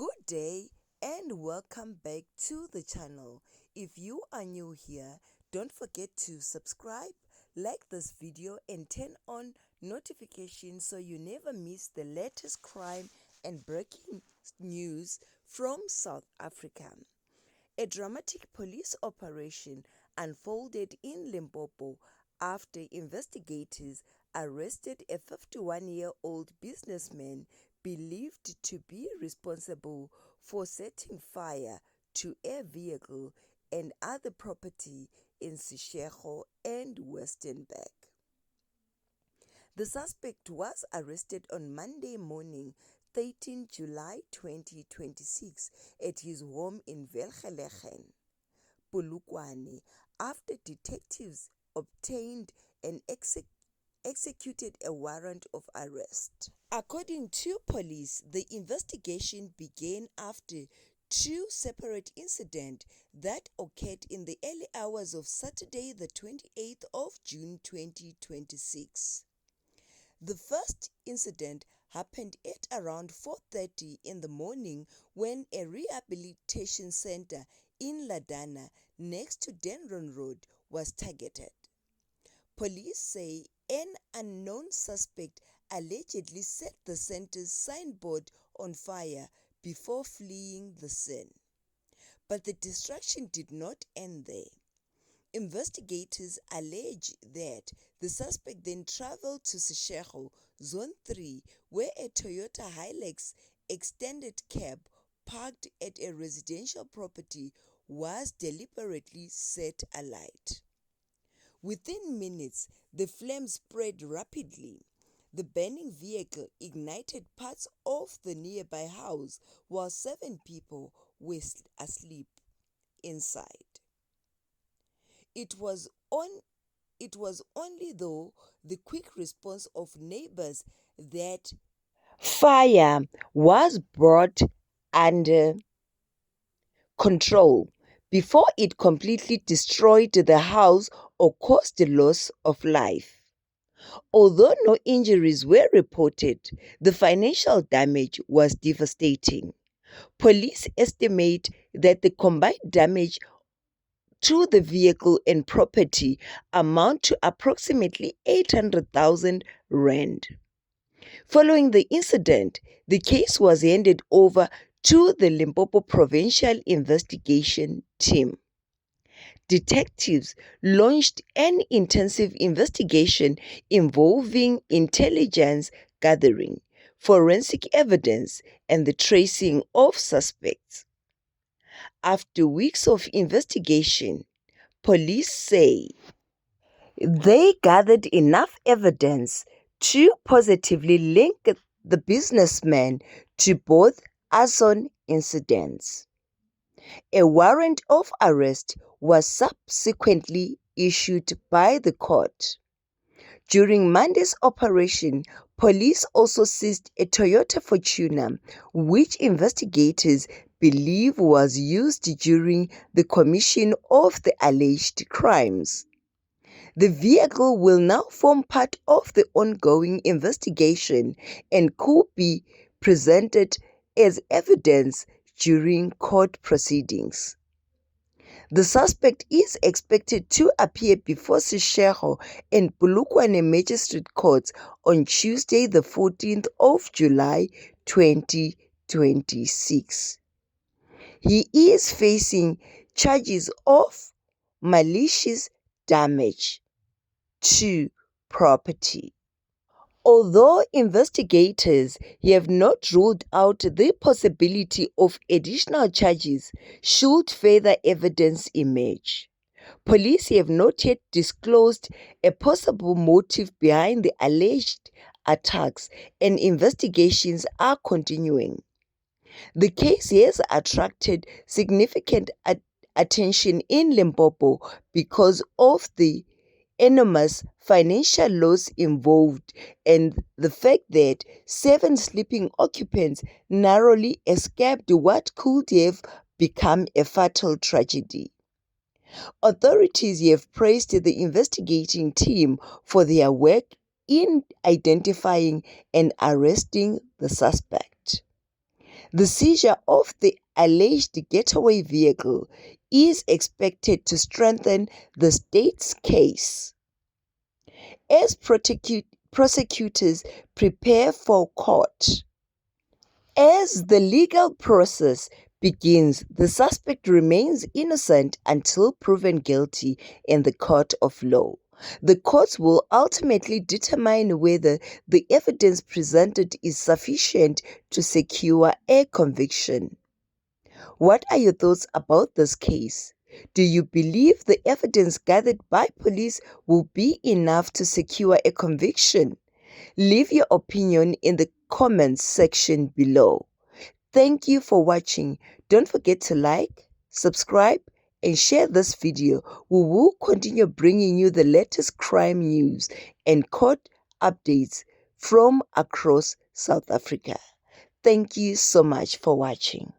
Good day and welcome back to the channel. If you are new here, don't forget to subscribe, like this video and turn on notifications so you never miss the latest crime and breaking news from South Africa. A dramatic police operation unfolded in Limpopo after investigators arrested a 51-year-old businessman believed to be responsible for setting fire to a vehicle and other property in Seshego and Westernburg. The suspect was arrested on Monday morning, 13 July 2026, at his home in Vergelegen, Polokwane, after detectives obtained and executed a warrant of arrest. According to police, the investigation began after two separate incidents that occurred in the early hours of Saturday, the 28th of June 2026. The first incident happened at around 4:30 in the morning when a rehabilitation center in Ladana next to Denron Road was targeted. Police say an unknown suspect allegedly set the center's signboard on fire before fleeing the scene. But the destruction did not end there. Investigators allege that the suspect then traveled to Seshego, Zone 3, where a Toyota Hilux extended cab parked at a residential property was deliberately set alight. Within minutes, the flames spread rapidly. The burning vehicle ignited parts of the nearby house while 7 people were asleep inside. It was only through the quick response of neighbors that fire was brought under control before it completely destroyed the house or caused the loss of life. Although no injuries were reported, the financial damage was devastating. Police estimate that the combined damage to the vehicle and property amount to approximately 800,000 rand. Following the incident, the case was handed over to the Limpopo Provincial Investigation Team. Detectives launched an intensive investigation involving intelligence gathering, forensic evidence, and the tracing of suspects. After weeks of investigation, police say they gathered enough evidence to positively link the businessman to both arson incidents. A warrant of arrest was subsequently issued by the court. During Monday's operation, police also seized a Toyota Fortuner, which investigators believe was used during the commission of the alleged crimes. The vehicle will now form part of the ongoing investigation and could be presented as evidence during court proceedings. The suspect is expected to appear before Seshego and Polokwane Magistrate Courts on Tuesday, the 14th of July 2026. He is facing charges of malicious damage to property. Although investigators have not ruled out the possibility of additional charges should further evidence emerge, police have not yet disclosed a possible motive behind the alleged attacks and investigations are continuing. The case has attracted significant attention in Limpopo because of the enormous financial loss involved and the fact that 7 sleeping occupants narrowly escaped what could have become a fatal tragedy. Authorities have praised the investigating team for their work in identifying and arresting the suspect. The seizure of the alleged getaway vehicle is expected to strengthen the state's case as prosecutors prepare for court. As the legal process begins, the suspect remains innocent until proven guilty in the court of law. The courts will ultimately determine whether the evidence presented is sufficient to secure a conviction. What are your thoughts about this case? Do you believe the evidence gathered by police will be enough to secure a conviction? Leave your opinion in the comments section below. Thank you for watching. Don't forget to like, subscribe, and share this video. We will continue bringing you the latest crime news and court updates from across South Africa. Thank you so much for watching.